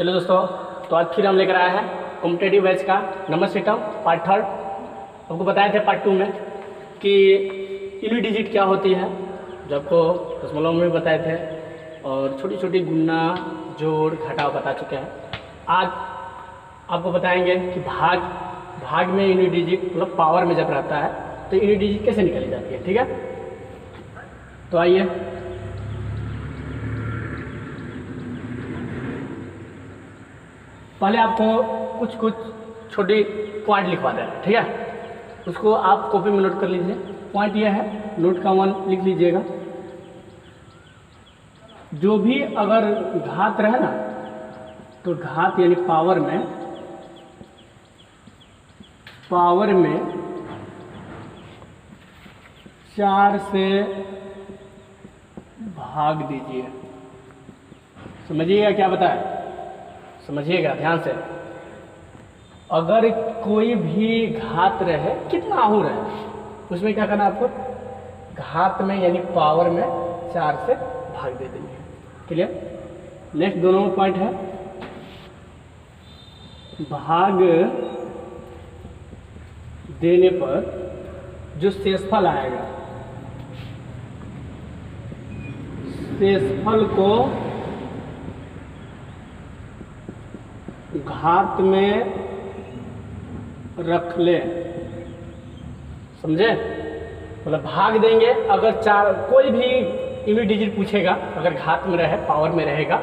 चलो दोस्तों, तो आज फिर हम लेकर आए हैं कॉम्पिटेटिव बैच का नंबर सिस्टम पार्ट थर्ड। आपको बताए थे पार्ट टू में कि यूनिट डिजिट क्या होती है, जो आपको दशमलव में बताए थे, और छोटी छोटी गुणा जोड़ घटाव बता चुके हैं। आज आपको बताएंगे कि भाग में यूनिट डिजिट मतलब पावर में जब रहता है तो यूनिट डिजिट कैसे निकाली जाती है। ठीक है, तो आइए पहले आपको कुछ छोटी पॉइंट लिखवा दें। ठीक है, उसको आप कॉपी में नोट कर लीजिए। पॉइंट यह है, नोट का 1 लिख लीजिएगा। जो भी अगर घात रहे ना, तो घात यानी पावर में 4 से भाग दीजिए। समझिएगा क्या बताए, समझिएगा ध्यान से। अगर कोई भी घात रहे, कितना हो रहे, उसमें क्या करना आपको, घात में यानी पावर में 4 से भाग दे देंगे। क्लियर। नेक्स्ट दोनों पॉइंट है, भाग देने पर जो शेषफल आएगा, शेषफल को घात में रख ले। समझे, मतलब भाग देंगे। अगर 4 कोई भी यूनिट डिजिट पूछेगा, अगर घात में रहे पावर में रहेगा,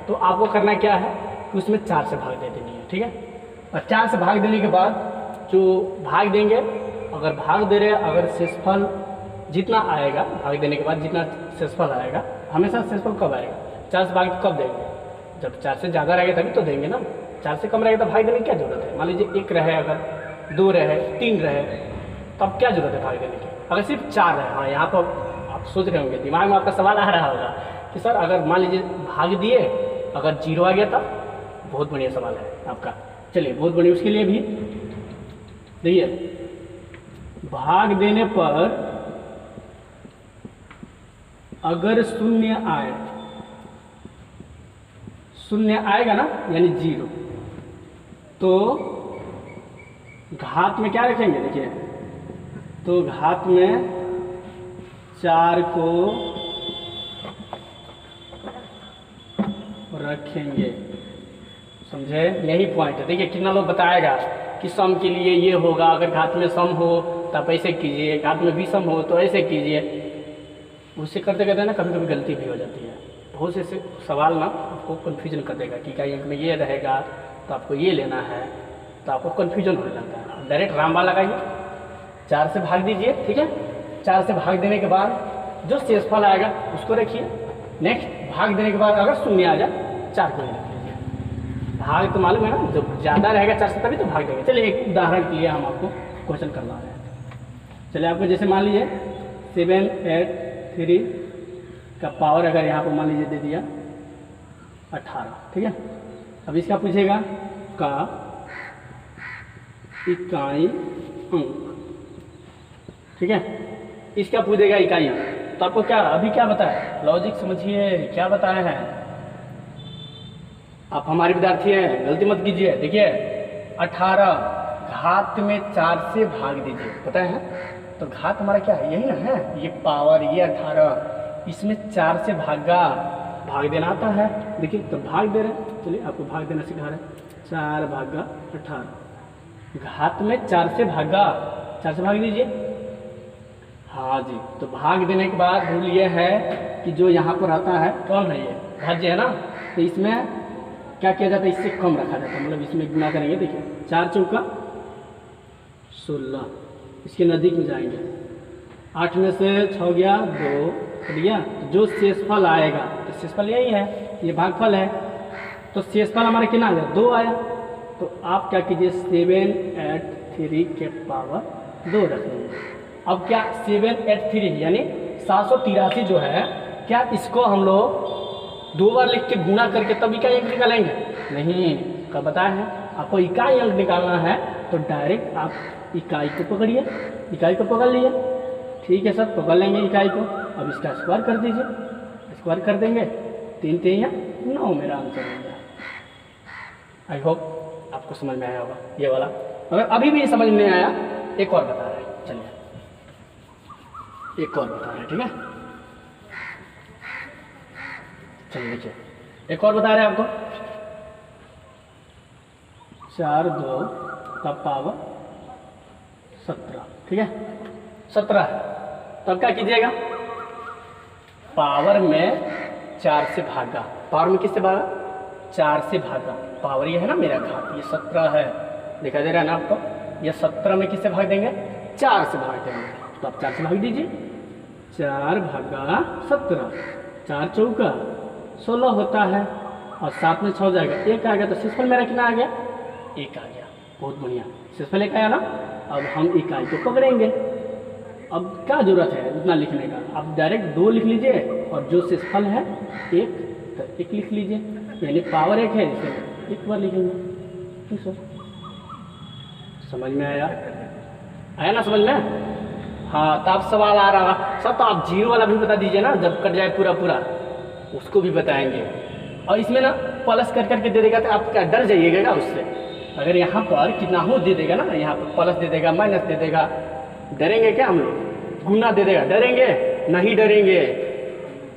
तो आपको करना क्या है कि उसमें 4 से भाग दे देनी है। ठीक है, और 4 से भाग देने के बाद जो भाग देंगे, अगर भाग दे रहे, अगर शेषफल जितना आएगा, भाग देने के बाद जितना शेषफल आएगा, हमेशा शेषफल कब आएगा, 4 से भाग कब देंगे, जब 4 से ज़्यादा रहेगा तभी तो देंगे ना। 4 से कम रहेगा तो भाग देने की क्या जरूरत है। मान लीजिए 1 रहे, अगर 2 रहे, 3 रहे, तो अब क्या जरूरत है भाग देने की। अगर सिर्फ 4 रहे, हाँ यहाँ पर आप सोच रहे होंगे, दिमाग में आपका सवाल आ रहा होगा कि सर अगर मान लीजिए भाग दिए, अगर 0 आ गया तब। बहुत बढ़िया सवाल है आपका, चलिए बहुत बढ़िया। उसके लिए भी देखिए, भाग देने पर अगर शून्य आए, शून्य आएगा ना यानी 0, तो घात में क्या रखेंगे, देखिए, तो घात में 4 को रखेंगे। समझे, यही पॉइंट है। देखिए कितना लोग बताएगा कि सम के लिए ये होगा, अगर घात में सम हो तो आप ऐसे कीजिए, घात में भी सम हो तो ऐसे कीजिए। उससे करते करते ना कभी कभी गलती भी हो जाती है। बहुत से सवाल ना आपको कन्फ्यूजन कर देगा कि क्या अंक में ये रहेगा तो आपको ये लेना है, तो आपको कन्फ्यूजन होने लगता है। डायरेक्ट रामबा लगाइए, 4 से भाग दीजिए। ठीक है, 4 से भाग देने के बाद जो शेषफल आएगा उसको रखिए। नेक्स्ट भाग देने के बाद अगर शून्य आ जाए, 4 को ही रख लीजिए। भाग तो मालूम है ना, जब ज़्यादा रहेगा 4 से तभी तो भाग देंगे। चलिए एक उदाहरण के लिए हम आपको क्वेश्चन करवा रहे हैं। चलिए आपको जैसे मान लीजिए 7, 8, 3 का पावर अगर यहाँ पर मान लीजिए दे दिया 18। ठीक है, अब इसका पूछेगा का इकाई अंक। ठीक है, इसका पूछेगा इकाई अंक। तो आपको क्या अभी क्या बताया, लॉजिक समझिए क्या बताए हैं। आप हमारे विद्यार्थी हैं, गलती मत कीजिए। देखिए 18 घात में 4 से भाग दीजिए, पता है, तो घात हमारा क्या है, यही ना है, ये पावर, ये 18, इसमें 4 से भाग देना आता है। देखिए तो भाग दे रहे हैं, चलिए आपको भाग देना सिखा रहे हैं। 4 भागा 18, घात में 4 से भाग दीजिए। हाँ जी, तो भाग देने के बाद रूल ये है कि जो यहाँ पर आता है कौन है, ये भाज्य है ना, तो इसमें क्या किया जाता है, इससे कम रखा जाता है, मतलब इसमें गुना करेंगे। देखिए 4 चौका 16, इसके नज़दीक में जाएंगे। 8 में से 6 गया 2, बढ़िया। जो शेषफल आएगा, तो शेषफल यही है, ये भागफल है, तो शेषफल हमारा कितना आया, 2 आया। तो आप क्या कीजिए, 7, 8, 3 के पावर 2 रख लेंगे। अब क्या 7, 8, 3 यानी 783 जो है, क्या इसको हम लोग 2 बार लिख के गुणा करके तब इकाई अंक निकालेंगे? नहीं, कब बताया है आपको इकाई अंक निकालना है, तो डायरेक्ट आप इकाई को पकड़िए, इकाई को पकड़ लिए। ठीक है सर, पकड़ लेंगे इकाई को। अब इसका स्क्वायर कर दीजिए, स्क्वायर कर देंगे, 3 3 9 मेरा आंसर हो गया। आई होप आपको समझ में आया होगा ये वाला। अगर अभी भी समझ में नहीं आया, एक और बता रहे हैं, चलिए एक और बता रहे हैं, ठीक है। चलिए देखिए, एक और बता रहे हैं आपको, 4 2 का पावर 17, ठीक है 17। तब क्या कीजिएगा, पावर में 4 से भागा, पावर में किससे भागा, 4 से भागा। पावर ये है ना मेरा घात, ये 17 है, दिखाई दे रहा है ना आपको। ये 17 में किससे भाग देंगे, 4 से भाग देंगे। तो आप 4 से भाग दीजिए, 4 भागा 17, 4 चौका 16 होता है, और 7 में 6 जाएगा, 1 आ गया। तो शेषफल मेरा कितना आ गया, 1 आ गया। बहुत बढ़िया, शेषफल 1 आया ना। अब हम इकाई को पकड़ेंगे। अब क्या जरूरत है उतना लिखने का, आप डायरेक्ट 2 लिख लीजिए, और जो शेषफल है 1, तो 1 लिख लीजिए, यानी पावर 1 है, इसे 1 बार लिखेंगे। ठीक सर, समझ में आया, आया ना समझ में। हाँ, तो आप सवाल आ रहा सर, तो आप 0 वाला भी बता दीजिए ना, जब कट जाए पूरा पूरा उसको भी बताएंगे। और इसमें ना प्लस कर करके दे देगा, तो आप क्या डर जाइएगा उससे। अगर यहाँ पर कितना हो दे देगा ना, यहाँ पर प्लस दे देगा, माइनस दे देगा, डरेंगे क्या हम लोग। गुना दे देगा, डरेंगे नहीं, डरेंगे,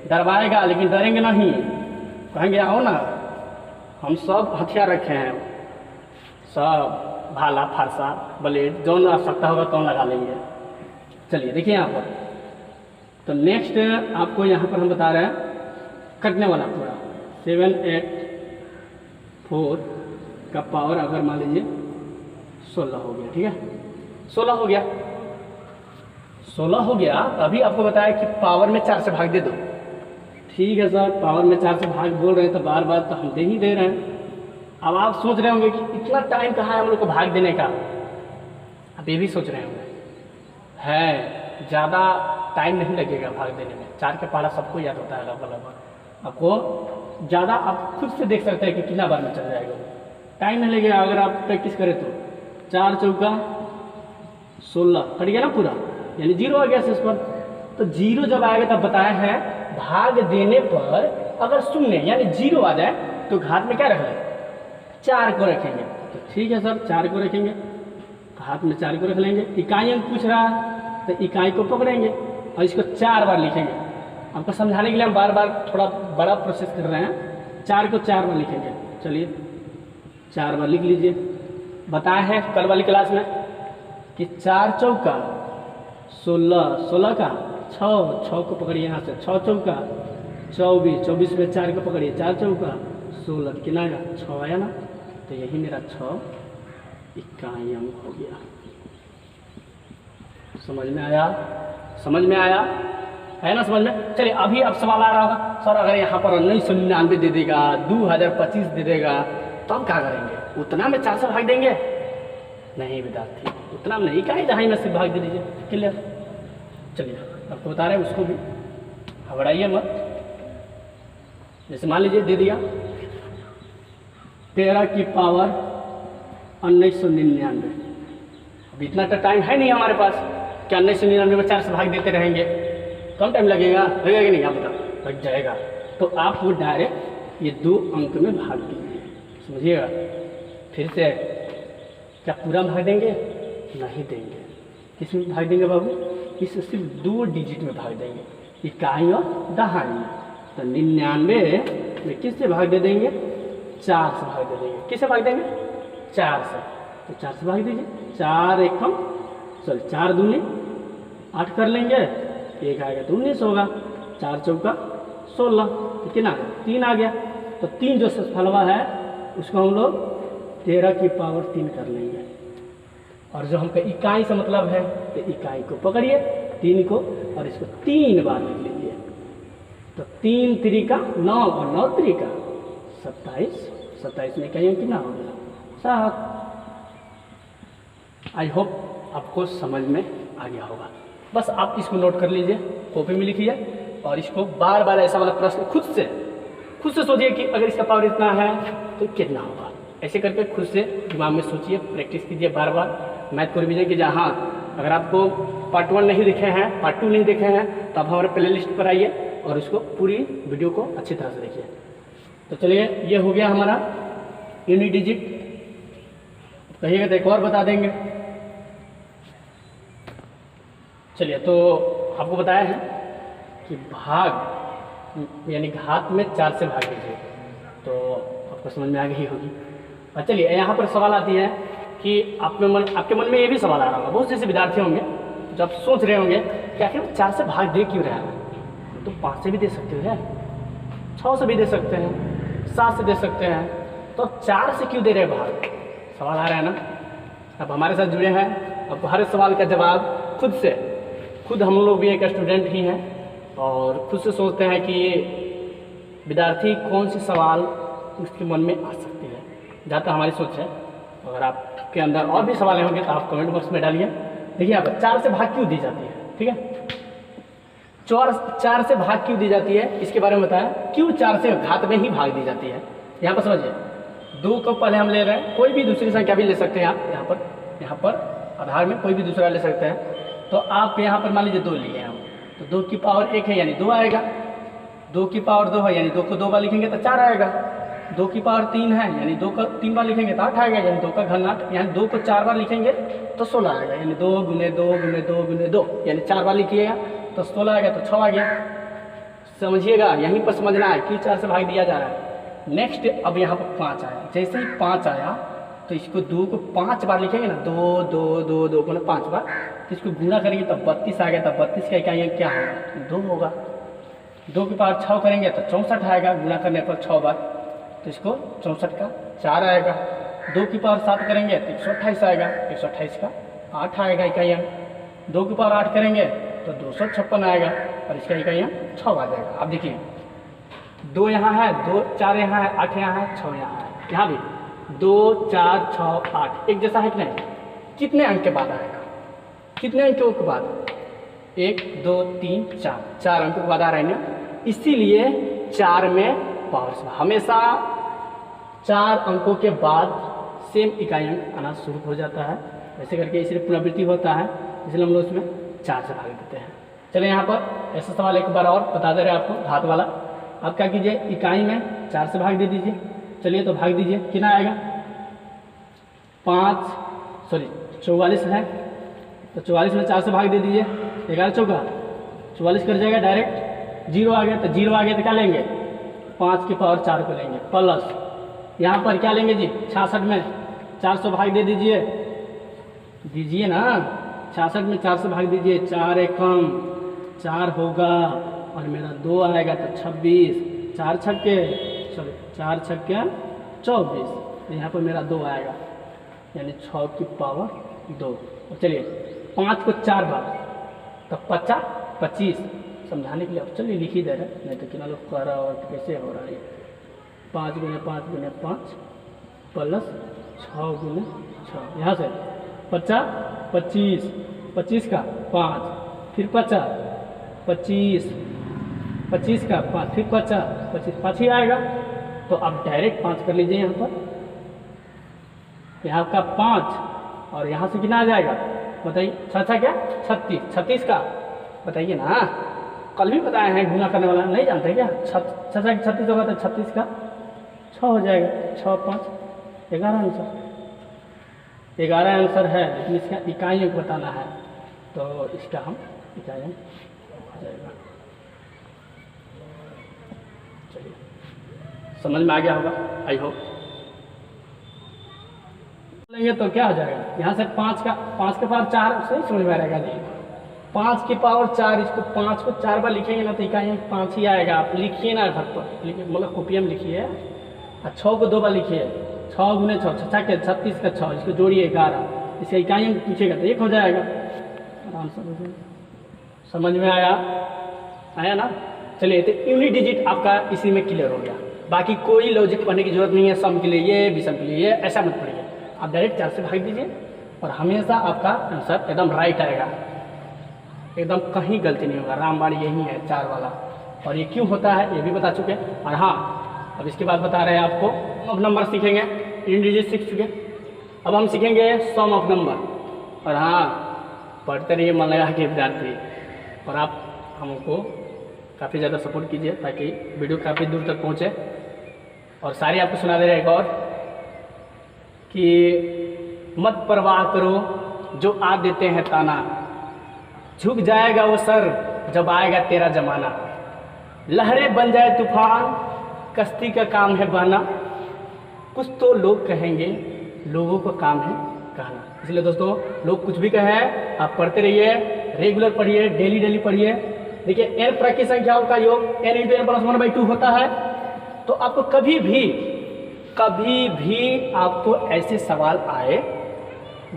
डरवाएगा लेकिन डरेंगे नहीं, कहेंगे आओ ना, हम सब हथियार रखे हैं, सब भाला फारसा ब्लेड जो आवश्यकता होगा तो लगा लेंगे। चलिए देखिए यहाँ पर, तो नेक्स्ट आपको यहाँ पर हम बता रहे हैं कटने वाला पूरा 7 8 4 का पावर अगर मान लीजिए 16 हो गया, ठीक है 16 हो गया, 16 हो गया। अभी आपको बताया कि पावर में 4 से भाग दे दो। ठीक है सर, पावर में 4 से भाग बोल रहे हैं तो बार बार तो हम दे ही दे रहे हैं। अब आप सोच रहे होंगे कि इतना टाइम कहाँ है हम लोग को भाग देने का, आप ये भी सोच रहे होंगे। है, ज़्यादा टाइम नहीं लगेगा भाग देने में, 4 के पहाड़ा सबको याद होता है लगभग। आपको ज़्यादा आप खुद से देख सकते हैं कि कितना बार में चल जाएगा, टाइम नहीं लगेगा अगर आप प्रैक्टिस करें तो। 4 चौका 16 कट गया ना पूरा, यानी 0 आ गया शेष पर। तो 0 जब आएगा तब बताया है भाग देने पर अगर शून्य यानी 0 आ जाए तो घात में क्या रख लें, 4 को रखेंगे। तो ठीक है सर, 4 को रखेंगे, हाथ में 4 को रख लेंगे। इकाई अंक पूछ रहा है तो इकाई को पकड़ेंगे और इसको 4 बार लिखेंगे। आपको समझाने के लिए हम बार बार थोड़ा बड़ा प्रोसेस कर रहे हैं। 4 को 4 बार लिखेंगे, चलिए 4 बार लिख लीजिए। बताया है कल वाली क्लास में कि 4 चौका 16, 16 का 6 को पकड़िए यहाँ से, 6 चौका 24, 24 में 4 को पकड़िए, 4 चौका 16, कितना आएगा 6 आया ना। तो यही मेरा 6 इकाई अंक हो गया। समझ में आया, समझ में आया है ना, समझ में। चलिए अभी अब सवाल आ रहा होगा सर अगर यहाँ पर 1999 दे देगा, 2025 दे देगा तो हम क्या करेंगे, उतना में 4 से भाग देंगे? नहीं विद्यार्थी, उतना में नहीं, इकाई दहाई में से भाग दे दीजिए, क्लियर। चलिए आपको बता रहे हैं, उसको भी घबराइए मत। जैसे मान लीजिए दे दिया 13 की पावर 1999। अब इतना तो टाइम है नहीं हमारे पास कि 1999 में 4 से भाग देते रहेंगे, कम टाइम लगेगा, लगेगा कि नहीं आप बताओ, लग जाएगा। तो आप वो डायरेक्ट ये 2 अंक में भाग दीजिए, समझिएगा। फिर से क्या पूरा भाग देंगे? नहीं देंगे। किस में भाग देंगे बाबू? इस सिर्फ 2 डिजिट में भाग देंगे, इकाई और दहाई। तो 99 में किससे भाग दे देंगे? 4 से भाग दे देंगे। किससे भाग देंगे? 4 से। तो 4 से भाग दीजिए, 4 एकम 4 दूनी 8 कर लेंगे, 1 आएगा तो 19 होगा, 4 चौका 16, तो कितना 3 आ गया। तो 3 जो शेषफलवा है उसको हम लोग 13 की पावर 3 कर लेंगे। और जो हमका इकाई से मतलब है तो इकाई को पकड़िए 3 को और इसको 3 बार लिख लीजिए। तो 3 3 9 और 9 3 27, 27 में इकाई कितना हो गया? 7। आई होप आपको समझ में आ गया होगा। बस आप इसको नोट कर लीजिए, कॉपी में लिखिए और इसको बार बार ऐसा वाला प्रश्न खुद से सोचिए कि अगर इसका पावर इतना है तो कितना होगा। ऐसे करके खुद से दिमाग में सोचिए, प्रैक्टिस कीजिए बार बार। मैथ को रिवीजन कीजिए। हाँ, अगर आपको पार्ट 1 नहीं देखे हैं, पार्ट 2 नहीं देखे हैं तो आप हमारे प्ले लिस्ट पर आइए और इसको पूरी वीडियो को अच्छी तरह से देखिए। तो चलिए ये हो गया हमारा यूनिट डिजिट कहिएगा तो एक और बता देंगे। चलिए, तो आपको बताया है कि भाग यानी घात में 4 से भाग दीजिए, तो आपको समझ में आ गई होगी। और चलिए यहाँ पर सवाल आती है कि आपके मन में ये भी सवाल आ रहा होगा, बहुत से ऐसे विद्यार्थी होंगे जो आप सोच रहे होंगे कि आखिर 4 से भाग दे क्यों रहा है, तो 5 से भी दे सकते हैं, 6 से भी दे सकते हैं, 7 से दे सकते हैं, तो 4 से क्यों दे रहे भाग? सवाल आ रहा है ना। अब हमारे साथ जुड़े हैं, अब हर सवाल का जवाब खुद हम लोग भी एक स्टूडेंट ही हैं और खुद से सोचते हैं कि ये विद्यार्थी कौन सी सवाल उसके मन में आ सकती है, जहाँ तक हमारी सोच है। अगर आपके अंदर और भी सवाल होंगे तो आप कमेंट बॉक्स में डालिए। देखिए यहाँ पर 4 से भाग क्यों दी जाती है, ठीक है, 4 से भाग क्यों दी जाती है इसके बारे में बताया। क्यों 4 से घात में ही भाग दी जाती है, यहाँ पर समझिए। 2 को पहले हम ले रहे हैं, कोई भी दूसरी संख्या भी ले सकते हैं आप, यहाँ पर आधार में कोई भी दूसरा ले सकते हैं। तो आप यहाँ पर मान लीजिए 2 लिए हम, तो 2 की पावर 1 है यानी 2 आएगा, 2 की पावर 2 है यानी 2 को 2 बार लिखेंगे तो 4 आएगा, 2 की पावर 3 है यानी 2 को 3 बार लिखेंगे तो 8 आएगा, यानी 2 का घन 8, यानी 2 को 4 बार लिखेंगे तो 16 आएगा, यानी 2 गुने 2 गुने 2 गुने 2, यानी 4 बार लिखिएगा तो 16 आएगा, तो 6 आ गया। समझिएगा, यहीं पर समझना है कि 4 से भाग दिया जा रहा है। नेक्स्ट अब यहाँ पर 5 आया, जैसे ही 5 आया तो इसको 2 को 5 बार लिखेंगे ना, 2 2 2 2 मतलब 5 बार, तो इसको गुणा करेंगे तब 32 आ गया, तब 32 का इकाई क्या होगा, 2 होगा। 2 की पावर 6 करेंगे तो 64 आएगा, गुणा करने पर 6 बार, तो इसको 64 का 4 आएगा। 2 की पावर 7 करेंगे तो 128 आएगा, 128 का 8 आएगा इकाई। 2 की पावर 8 करेंगे तो 256 आएगा और इसका इकाई 6 आ जाएगा। अब देखिए 2 यहाँ है, 2 4 यहाँ है, 8 यहाँ है, 6 यहाँ है, यहाँ भी 2 4 6 8 एक जैसा है कि नहीं। कितने अंक के बाद आएगा, कितने अंकों के बाद, 1 2 3 4 अंकों के बाद आ रहा है ना, इसीलिए 4 में पावर हमेशा 4 अंकों के बाद सेम इकाई अंक आना शुरू हो जाता है। ऐसे करके इसलिए पुनरावृत्ति होता है, इसलिए हम लोग इसमें 4 से भाग देते हैं। चलिए यहाँ पर ऐसा सवाल एक बार और बता दे रहे हैं आपको, घात वाला। आप क्या कीजिए, इकाई में 4 से भाग दे दीजिए। चलिए तो भाग दीजिए, कितना आएगा, 44 है, तो 44 में 4 से भाग दे दीजिए, 11 चौका 44 कर जाएगा, डायरेक्ट 0 आ गया, तो 0 आ गया तो क्या लेंगे, 5 की पावर 4 को लेंगे, प्लस यहाँ पर क्या लेंगे जी, 66 में 4 से भाग दे दीजिए ना, 66 में 4 से भाग दीजिए, 4 एक कम 4 होगा और मेरा 2 आएगा तो 26, 4 छक्के 24, यहाँ पर मेरा 2 आएगा, यानी 6 की पावर 2। और चलिए 5 को 4 बार तो 25 समझाने के लिए अब चलिए लिख ही दे रहे, नहीं तो कितना लोग कह रहा और कैसे हो रहा है। 5 गुने 5 गुने 5 प्लस 6 गुने 6, यहाँ से 25 का 5, फिर 25 का 5, फिर 5 ही आएगा। तो अब डायरेक्ट 5 कर लीजिए यहाँ पर, यहाँ का 5 और यहाँ से कितना आ जाएगा बताइए, 6 क्या 36 का बताइए ना, कल भी बताए हैं गुना करने वाला नहीं जानते क्या, 36 होगा तो 36 का 6 हो जाएगा, 6 5 11 आंसर, 11 आंसर है, लेकिन इसका इकाई अंक बताना है तो इसका हम इकाई अंक हो जाएगा। चलिए समझ में आ गया होगा, आई होप। लेंगे तो क्या हो जाएगा, यहाँ से 5 का पावर 4 सही समझ में आएगा जी, 5 की पावर 4, इसको 5 को 4 बार लिखेंगे ना तो इकाई 5 ही आएगा। आप लिखिए ना घर पर, लिखिए मतलब कॉपिया में लिखिए, और 6 को 2 बार लिखिए, 6 गुने 6 के 36 का 6, इसको जोड़िए 11, इसका इकाई अंक पूछेगा तो 1 हो जाएगा, आराम से समझ में आया ना। चलिए तो यूनिट डिजिट आपका इसी में क्लियर हो गया, बाकी कोई लॉजिक पढ़ने की जरूरत नहीं है, सम के लिए ये, विषम के लिए ये, ऐसा मत पढ़िए, आप डायरेक्ट 4 से भाग दीजिए और हमेशा आपका आंसर एकदम राइट आएगा, एकदम कहीं गलती नहीं होगा। रामबाण यही है 4 वाला, और ये क्यों होता है ये भी बता चुके। और हाँ, अब इसके बाद बता रहे हैं आपको अब नंबर सीखेंगे, यूनिट डिजिट सीख चुके, अब हम सीखेंगे सम ऑफ नंबर। और हाँ, पढ़ते रहिए मन लगा के विद्यार्थी, और आप हमको काफ़ी ज़्यादा सपोर्ट कीजिए ताकि वीडियो काफ़ी दूर तक पहुँचे। और सारी आपको सुना दे रहे एक और, कि मत परवाह करो जो आ देते हैं ताना, झुक जाएगा वो सर जब आएगा तेरा जमाना, लहरें बन जाए तूफान कश्ती का काम है बहना, कुछ तो लोग कहेंगे लोगों का काम है कहना। इसलिए दोस्तों लोग कुछ भी कहें आप पढ़ते रहिए, रेगुलर पढ़िए, डेली पढ़िए। देखिए n प्राकृत संख्याओं का योग n × n + 1/2 होता है। तो आपको कभी भी आपको ऐसे सवाल आए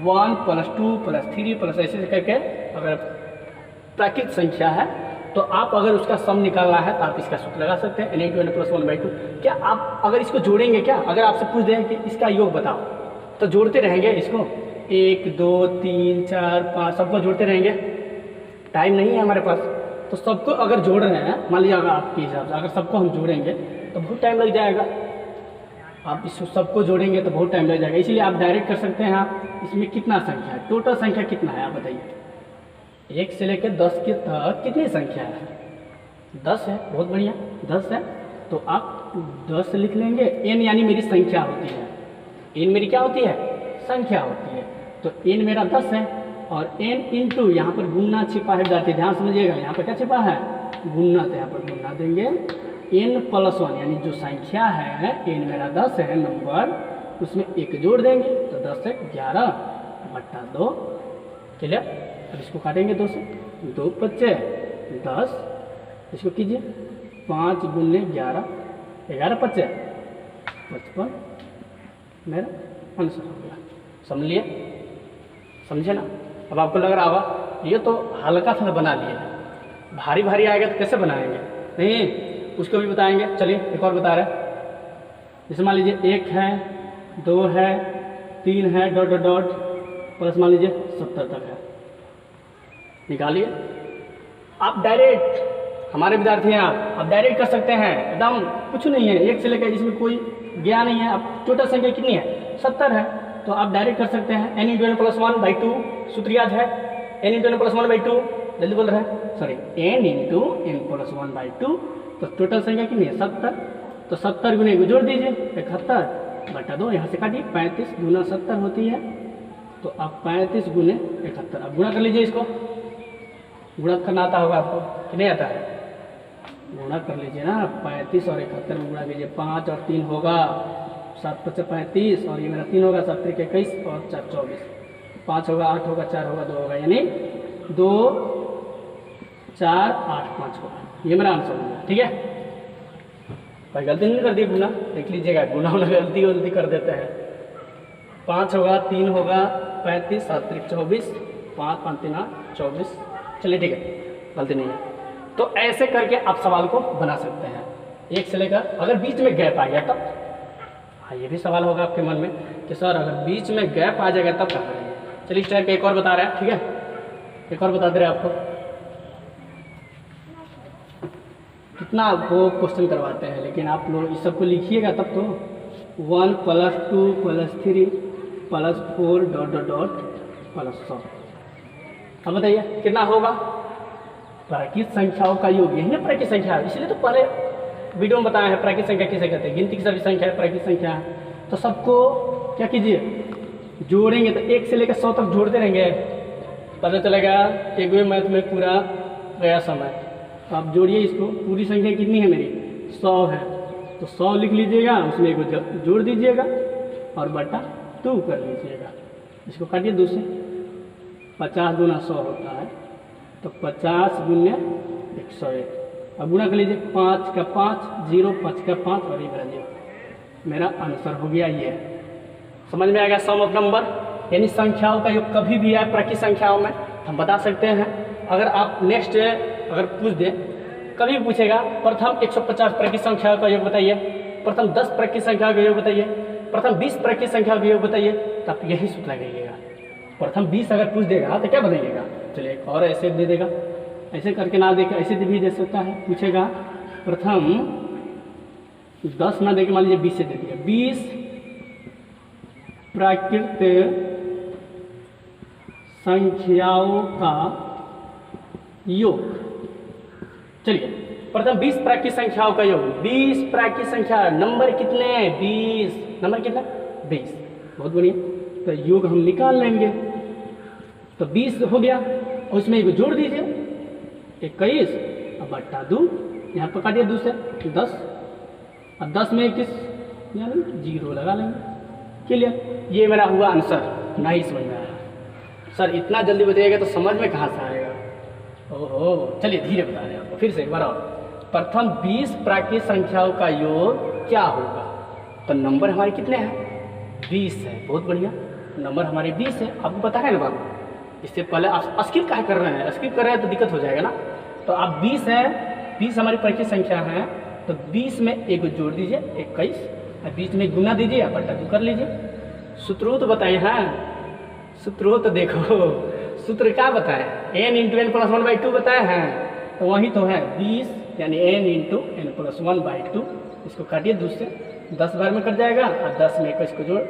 1 + 2 + 3 + ऐसे करके अगर प्राकृत संख्या है तो आप अगर उसका सम निकालना है तो आप इसका सूत्र लगा सकते हैं n × n + 1/2। क्या आप अगर इसको जोड़ेंगे, क्या अगर आपसे पूछ दें कि इसका योग बताओ तो जोड़ते रहेंगे इसको 1 2 3 4 5 सबको जोड़ते रहेंगे। टाइम नहीं है हमारे पास, तो सबको अगर जोड़ रहे हैं, मान लीजिए अगर आपके हिसाब से अगर सबको हम जोड़ेंगे तो बहुत टाइम लग जाएगा। आप इसको सबको जोड़ेंगे तो बहुत टाइम लग जाएगा, इसलिए आप डायरेक्ट कर सकते हैं। आप इसमें कितना संख्या है, टोटल संख्या कितना है आप बताइए। 1 से लेकर 10 के तक कितनी संख्या है? 10 है। बहुत बढ़िया, 10 है तो आप 10 लिख लेंगे। n यानी मेरी संख्या होती है, n मेरी क्या होती है? संख्या होती है। तो n मेरा 10 है और n इंटू यहाँ पर गुणना छिपा है विद्यार्थी, ध्यान समझिएगा, यहाँ पर क्या छिपा है? गुणना। तो यहाँ पर गुणना देंगे n + 1 यानी जो संख्या है n मेरा 10 है नंबर, उसमें 1 जोड़ देंगे तो 10 है 11/2। क्लियर? अब इसको काटेंगे 2 से, 2 × 5 = 10, इसको कीजिए 5 × 11 11 × 5 = 55। मेरा आंसर हो गया। समझ लिए? समझे ना? अब आपको लग रहा होगा ये तो हल्का सा बना लिए, भारी भारी आएगा तो कैसे बनाएंगे? नहीं, उसको भी बताएंगे। चलिए एक और बता रहे हैं। जैसे मान लीजिए 1 है, 2 है, 3 है, डॉट डॉट डॉट प्लस मान लीजिए 70 तक है। निकालिए। आप डायरेक्ट, हमारे विद्यार्थी हैं आप डायरेक्ट कर सकते हैं, एकदम कुछ नहीं है, 1 से लेकर इसमें कोई गया नहीं है। आप टोटल संख्या कितनी है? 70 है, तो आप डायरेक्ट कर सकते हैं। n × n + 1/2 सूत्र याद है, n × n + 1/2, जल्दी बोल रहे हैं, सॉरी n × n + 1/2। तो टोटल संख्या कितनी है? 70। तो 70 गुने को जोड़ दीजिए 71/2, यहाँ से काटिए 35 × 70 होती है। तो आप 35 × 71 अब गुणा कर लीजिए। इसको गुणा करना आता होगा आपको कि नहीं आता है? गुणा कर लीजिए ना, 35 और 71 में गुणा कीजिए, 5 और 3 होगा 7 × 5 = 35 और ये मेरा 3 होगा, 7 × 21 और 4 = 24, 5 होगा, 8 होगा, 4 होगा, 2 होगा, यानी 2 4 8 5 होगा। ये मेरा आंसर होगा। ठीक है भाई, गलती नहीं कर दी गुना, देख लीजिएगा गुना गलती कर देते हैं। 5 होगा, 3 होगा, 35 7 × 24 5 5 3 8 24। चलिए ठीक है, गलती नहीं है। तो ऐसे करके आप सवाल को बना सकते हैं 1 से लेकर। अगर बीच में गैप आ गया तब, हाँ ये भी सवाल होगा आपके मन में कि सर अगर बीच में गैप आ जाएगा तब क्या करेंगे। चलिए इस टाइप का एक और बता रहे हैं। ठीक है, एक और बता दे रहे हैं आपको। कितना आपको क्वेश्चन करवाते हैं, लेकिन आप लोग इस सबको लिखिएगा तब तो। 1 + 2 + 3 + 4 डॉट डॉट डॉट +100। अब बताइए कितना होगा? प्राकृत संख्याओं का योग, यही ना प्राकृत संख्या है, इसलिए तो पहले वीडियो में बताया है प्राकृत संख्या किसे कहते हैं। गिनती की सभी संख्या है प्राकृत संख्या है। तो सबको क्या कीजिए, जोड़ेंगे तो 1 से लेकर 100 तक जोड़ते रहेंगे, पता चलेगा एक मैथ में पूरा गया समय। तो आप जोड़िए इसको, पूरी संख्या कितनी है मेरी? 100 है, तो 100 लिख लीजिएगा, उसमें एक जोड़ दीजिएगा और बटा 2 कर लीजिएगा। इसको काटिए 2 से, 50 × 100 होता है, तो 50 × 101। अब गुणा कर लीजिए, 5 का 5 0, 5 का 5 और 1 0। मेरा आंसर हो गया ये। समझ में आ गया? सम ऑफ नंबर यानी संख्याओं का योग कभी भी आए प्राकृत संख्याओं में हम बता सकते हैं। अगर आप नेक्स्ट अगर पूछ दे, कभी भी पूछेगा प्रथम 150 प्राकृत संख्याओं का योग बताइए, प्रथम 10 प्राकृत संख्याओं का योग बताइए, प्रथम 20 प्राकृत संख्याओं का योग बताइए, तो आप यही सूत्र लगाइएगा। प्रथम 20 अगर पूछ देगा तो क्या बताइएगा? चलिए एक और ऐसे दे देगा, ऐसे करके ना देकर ऐसे भी दे सकता है। पूछेगा प्रथम 10 ना देके मान लीजिए 20 से दे दिया, 20 प्राकृत संख्याओं का योग। चलिए प्रथम 20 प्राकृत संख्याओं का योग, 20 प्राकृत संख्या, नंबर कितने? 20, नंबर कितना? 20। बहुत बढ़िया। तो योग हम निकाल लेंगे। तो 20 हो गया, और उसमें एक जोड़ दीजिए 21 और बट्टा 2, यहाँ पर काटिए 2 से 10, और 10 में 21 यानी 0 लगा लेंगे। क्लियर, ये मेरा हुआ आंसर। नहीं समझ में आया सर, इतना जल्दी बताइएगा तो समझ में कहाँ से आएगा। ओहो, चलिए धीरे बता रहे हैं आपको फिर से एक बार और। प्रथम 20 प्राकृत संख्याओं का योग क्या होगा? तो नंबर हमारे कितने हैं? 20 है। बहुत बढ़िया, नंबर हमारे 20 है। आपको पता है ना बाबू, इससे पहले आप स्किप काहे कर रहे हैं? स्किप कर रहे हैं तो दिक्कत हो जाएगा ना। तो आप 20 है, 20 हमारी प्राकृत संख्या है, तो 20 में एक जोड़ दीजिए 21, और 20 में गुना दीजिए, बट्टा 2 कर लीजिए। सूत्रों तो बताए हैं, सूत्रों तो देखो, सूत्र क्या बताए? n इंटू एन प्लस 1/2 बताए हैं, तो वही तो है 20 यानी n इंटू एन प्लस 1/2। इसको काटिए 2 से, 10 बार में कट जाएगा, और 10 में 21 को जोड़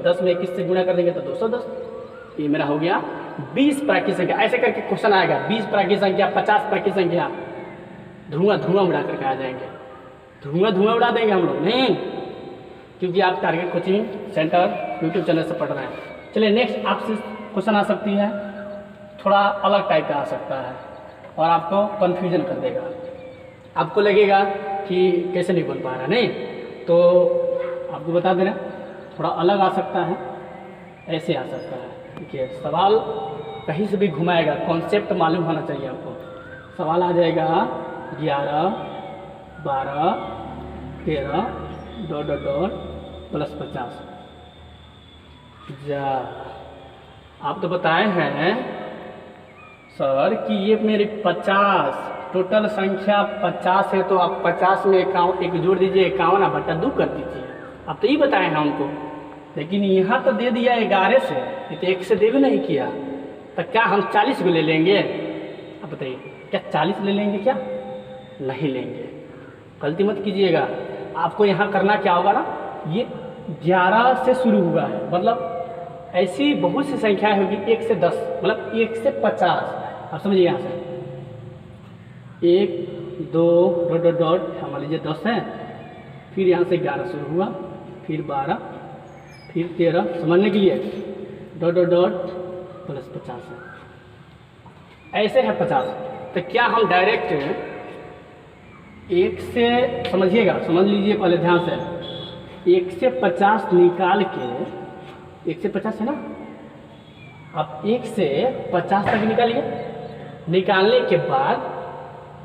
10 में 21 से गुणा कर देंगे तो 210। ये मेरा हो गया 20 प्राकृत संख्या। ऐसे करके क्वेश्चन आएगा, 20 प्राकृत संख्या, 50 प्राकृत संख्या, धुआं उड़ा करके आ जाएंगे। धुआं उड़ा देंगे हम लोग नहीं, क्योंकि आप target coaching centre YouTube channel से पढ़ रहे हैं। चलिए नेक्स्ट आपसे क्वेश्चन आ सकती है, थोड़ा अलग टाइप का आ सकता है और आपको कन्फ्यूजन कर देगा। आपको लगेगा कि कैसे नहीं बन पा रहा, नहीं तो आपको बता दे रहे हैं, थोड़ा अलग आ सकता है, ऐसे आ सकता है। देखिए सवाल कहीं से भी घुमाएगा, कॉन्सेप्ट मालूम होना चाहिए आपको। सवाल आ जाएगा 11, 12, 13 ... प्लस 50। जा आप तो बताए हैं सर कि ये मेरे 50 टोटल संख्या 50 है, तो आप 50 में एक जोड़ दीजिए 51 बट्टा 2 कर दीजिए। आप तो ये बताए हैं हमको, लेकिन यहाँ तो दे दिया 11 से, ये तो 1 से दे भी नहीं किया। तो क्या हम 40 को ले लेंगे? आप बताइए, क्या 40 ले लेंगे? क्या नहीं लेंगे, गलती मत कीजिएगा। आपको यहाँ करना क्या होगा ना, ये 11 से शुरू हुआ है, मतलब ऐसी बहुत सी संख्या होगी 1 से 10, मतलब 1 से 50। आप समझिए, यहाँ से 1 2 ... मान लीजिए 10 है, फिर यहाँ से 11 शुरू हुआ, फिर 12, फिर 13, समझने के लिए ... प्लस 50 है। ऐसे है 50। तो क्या हम डायरेक्ट 1 से, समझिएगा, समझ लीजिए पहले ध्यान से, 1 से 50 निकाल के, 1 से 50 है ना, आप 1 से 50 तक निकालिए। निकालने के बाद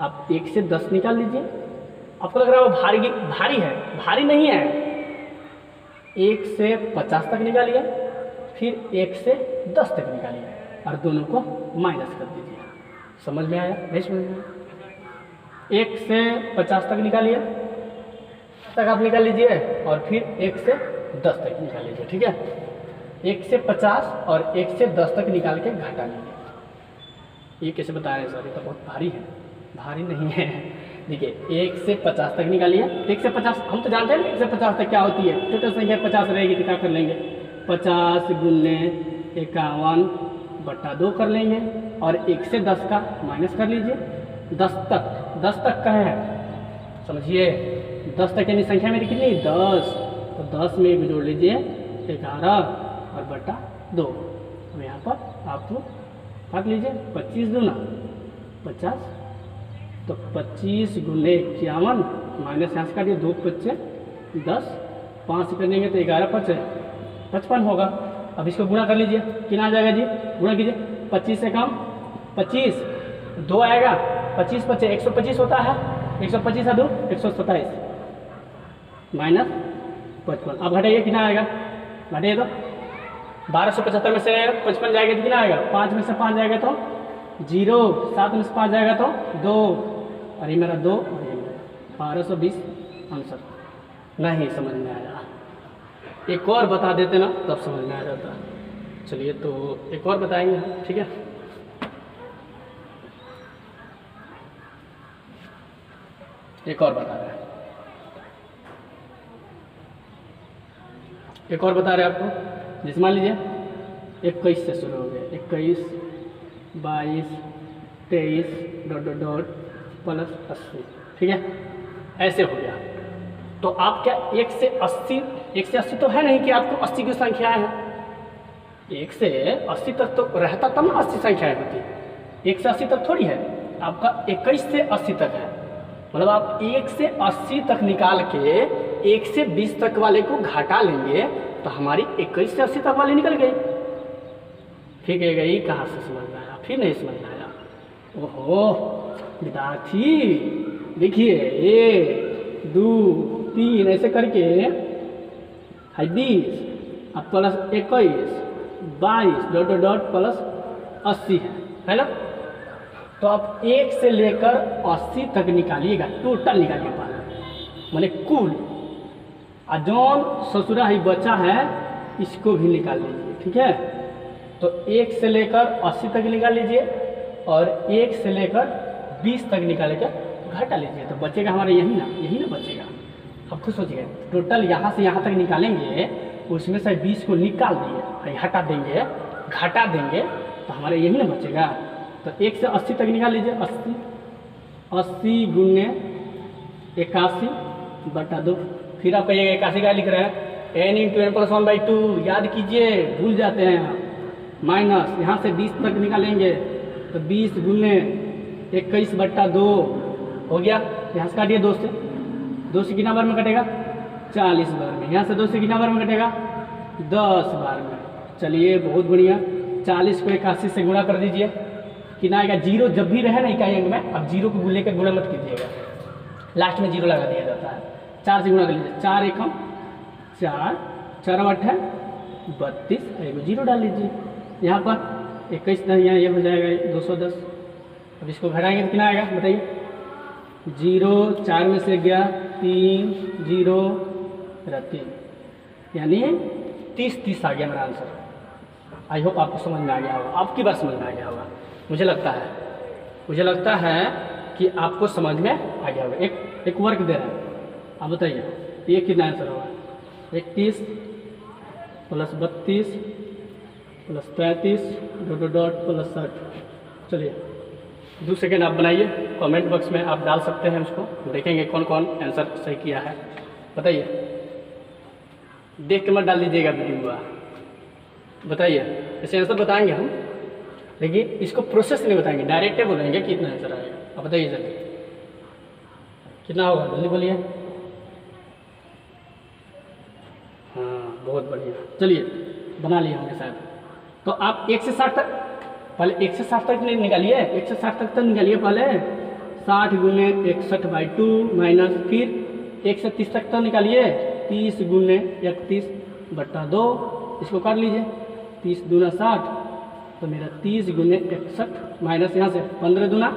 आप 1 से 10 निकाल लीजिए। आपको लग रहा है वो भारी है, भारी नहीं है। 1 से 50 तक निकालिए, फिर 1 से 10 तक निकालिए, और दोनों को माइनस कर दीजिए। समझ में आया? नहीं समझ में आया? 1 से 50 तक निकालिए, तक आप निकाल लीजिए, और फिर 1 से 10 तक निकाल लीजिए। ठीक है, 1 से 50 और 1 से 10 तक निकाल के घटा लीजिए। ये कैसे बता रहे हैं सर? ये तो बहुत भारी है। भारी नहीं है, देखिए 1 से 50 तक निकालिए। 1 से 50 हम तो जानते हैं 1 से 50 तक क्या होती है। टोटल संख्या 50 रहेगी तो क्या कर लेंगे, 50 गुने 51 बट्टा 2 कर लेंगे, और 1 से 10 का माइनस कर लीजिए। 10 तक का है, समझिए 10 तक यानी संख्या मेरी कितनी, 10। तो 10 में एक जोड़ लीजिए 11 और बट्टा 2। अब यहाँ पर आप काट लीजिए, 25 दूना 50, तो 25 गुने 51 माइनस यहाँ से काटिए, 2 × 5 = 10, 5 कर लेंगे तो 11 × 5 = 55 होगा। अब इसको गुणा कर लीजिए, कितना आ जाएगा जी, गुणा कीजिए। 25 से कम 25, 2 आएगा, 25 × 5 = 125 होता है, 125 है 2 127 माइनस 55। अब घटाइए, कितना आएगा, घटाइए तो 1275 में से 55 जाएगा तो कितना आएगा, 5 में से 5 जाएगा तो 0, 7 में से 5 जाएगा तो 2, और ये मेरा 2, और ये मेरा 1220 आंसर। नहीं समझ में आया, एक और बता देते ना तब समझ में आ जाता। चलिए तो एक और बताएंगे हम, ठीक है। एक और बता रहे हैं, एक और बता रहे हैं आपको। जैसे मान लीजिए 21 से शुरू हो गया, 21 22 23 ... प्लस 80, ठीक है, ऐसे हो गया। तो आप क्या 1 से 80 1 से 80 तो है नहीं कि आपको 80 की संख्याएं हैं। 1 से 80 तक तो रहता तब ना 80 संख्याएं होती। 1 से 80 तक थोड़ी है, आपका 21 से 80 तक है। मतलब आप 1 से 80 तक निकाल के 1 से 20 तक वाले को घटा लेंगे तो हमारी 21 से 80 तक वाली निकल गई। फिर कह गई कहाँ से समझ में आया, फिर नहीं समझ में आया। ओहो विद्यार्थी देखिए 1 2 3 ऐसे करके 20 अब plus 21 22 dot dot dot plus 80 है ना। तो आप 1 से लेकर 80 तक निकालिएगा, टोटल निकालिए मैंने कुल। और जौन ससुरा ही बचा है इसको भी निकाल लीजिए, ठीक है। तो 1 से लेकर 80 तक निकाल लीजिए और 1 से लेकर 20 तक निकाल के घटा लीजिए, तो बचेगा हमारे यही ना बचेगा। अब खुद सोचिए, टोटल यहाँ से यहाँ तक निकालेंगे, उसमें से 20 को निकाल दिए, हटा देंगे, घटा देंगे, तो हमारे यही ना बचेगा। तो 1 से 80 तक निकाल लीजिए। 80 गुने 81 बटा 2। फिर आप कहिएगा 81 का लिख रहे हैं, n × n + 1/2 याद कीजिए, भूल जाते हैं आप। माइनस यहाँ से 20 तक निकालेंगे तो 20 गुने 21 बटा 2 हो गया। यहाँ से काटिए 2 से कितना बार में कटेगा, 40 बार में। यहाँ से 2 से कितना बार में कटेगा, 10 बार में। चलिए बहुत बढ़िया। 40 को 81 से गुणा कर दीजिए, कितना आएगा, 0 जब भी रहे ना इकाई अंक में, अब 0 को लेकर गुणा मत कीजिएगा, लास्ट में 0 लगा दिया जाता है। 4 से गुणा कर लीजिए, 4 एकम 4, 4 8 32, 0 डाल लीजिए। यहाँ पर 21 यहाँ ये हो जाएगा 210। अब इसको घटाएंगे तो कितना आएगा बताइए, 0 4 में से गया 3 0 3, यानी 30 आ गया मेरा आंसर। आई होप आपको समझ में आ गया होगा, आपकी बार समझ में आ गया होगा। मुझे लगता है कि आपको समझ में आ गया होगा। एक वर्क दे रहा है, आप बताइए ये कितना आंसर होगा, 31 + 32 + 33 डॉट डॉट प्लस 60। चलिए 2 सेकेंड आप बनाइए, कमेंट बॉक्स में आप डाल सकते हैं उसको, देखेंगे कौन कौन आंसर सही किया है। बताइए, देख के मत डाल दीजिएगा वीडियो, बताइए। ऐसे आंसर बताएंगे हम, लेकिन इसको प्रोसेस नहीं बताएंगे, डायरेक्ट बोलेंगे कितना आंसर आएगा। अब बताइए जल्दी कितना होगा, जल्दी बोलिए। हाँ बहुत बढ़िया, चलिए बना लिए होंगे शायद। तो आप 1 से 60 तक, पहले 1 से 60 तक नहीं निकालिए, 1 से 60 तक तो निकालिए पहले। 60 गुने 61/2 माइनस, फिर 1 से 30 तक तो निकालिए, 30 गुने 31 बटा 2। इसको काट लीजिए, 30 दूना 60, तो मेरा 30 गुने 61 माइनस यहाँ से 15 दूना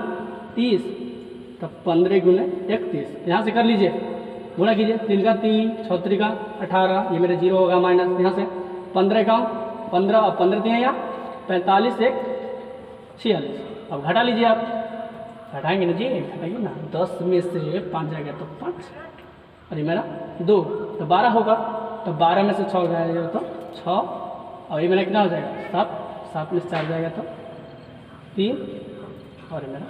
30, तब 15 गुने 31 यहाँ से कर लीजिए, गुणा कीजिए। 3 का 3, 6 3 का 18, ये मेरे 0 होगा माइनस। यहाँ से 15 का 15 और 15 दिए यहाँ 45 1 46। अब घटा लीजिए, आप घटाएंगे ना जी, घटाइए ना। 10 में से 5 जाएगा तो 5, और ये मेरा 2 तो 12 होगा। तो 12 में से 6 जाएगा तो 6, और ये मेरा कितना हो जाएगा 7, 7 में से 4 जाएगा तो 3, और ये मेरा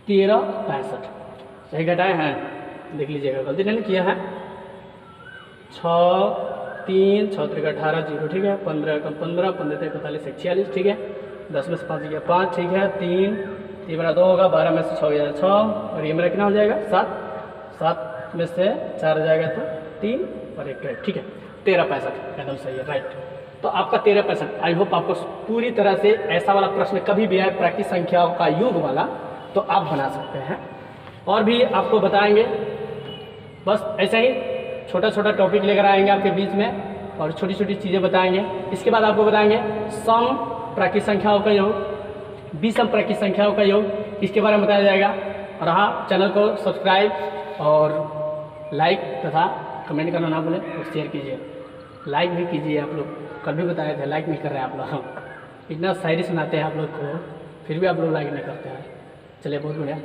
13 65। सही घटाए हैं, देख लीजिएगा, गलती नहीं किया है। 6 3 6 3 18 0, ठीक है। 15 का 15, 15 3 45 46, ठीक है। 10 में से 5 गया 5, ठीक है। 3 मेरा 2 होगा, 12 में से 6 गया 6, और ये मेरा कितना हो जाएगा 7, 7 में से 4 जाएगा तो 3 और 1, ठीक है। 13 65 एकदम सही है, राइट। तो आपका 13 65। आई होप आपको पूरी तरह से ऐसा वाला प्रश्न कभी भी आए प्राकृतिक संख्याओं का योग वाला, तो आप बना सकते हैं। और भी आपको बताएंगे, बस ऐसा ही छोटा छोटा टॉपिक लेकर आएंगे आपके बीच में, और छोटी छोटी चीज़ें बताएंगे। इसके बाद आपको बताएंगे सम प्राकृतिक संख्याओं का योग, विषम प्राकृतिक संख्याओं का योग, इसके बारे में बताया जाएगा। और हाँ, चैनल को सब्सक्राइब और लाइक तथा कमेंट करना ना भूलें, और शेयर कीजिए, लाइक भी कीजिए। आप लोग कल भी बताए थे, लाइक नहीं कर रहे हैं आप लोग। इतना शायरी सुनाते हैं आप लोग को, फिर भी आप लोग लाइक नहीं करते हैं। चलिए बहुत बढ़िया।